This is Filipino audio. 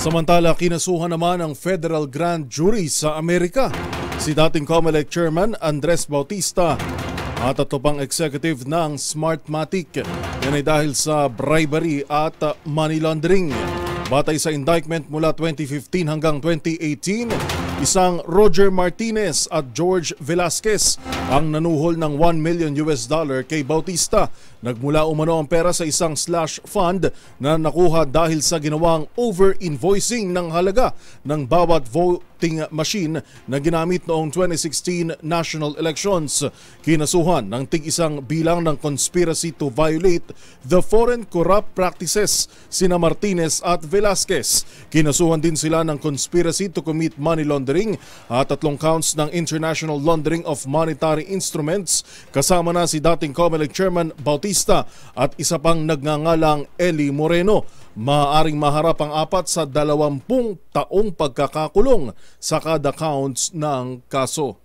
Samantala, kinasuhan naman ang Federal Grand Jury sa Amerika si dating COMELEC Chairman Andres Bautista at ito pang executive ng Smartmatic. Yan ay dahil sa bribery at money laundering. Batay sa indictment mula 2015 hanggang 2018, isang Roger Martinez at George Velasquez ang nanuhol ng $1 million kay Bautista. Nagmula umano ang pera sa isang slush fund na nakuha dahil sa ginawang over-invoicing ng halaga ng bawat voting machine na ginamit noong 2016 national elections. Kinasuhan ng tig-isang bilang ng conspiracy to violate the Foreign Corrupt Practices sina Martinez at Velasquez. Kinasuhan din sila ng conspiracy to commit money laundering at 3 counts ng international laundering of monetary instruments kasama na si dating COMELEC Chairman Bautista at isa pang nagngangalang Eli Moreno. Maaaring maharap ang 4 sa 20 taong pagkakakulong sa kada counts ng kaso.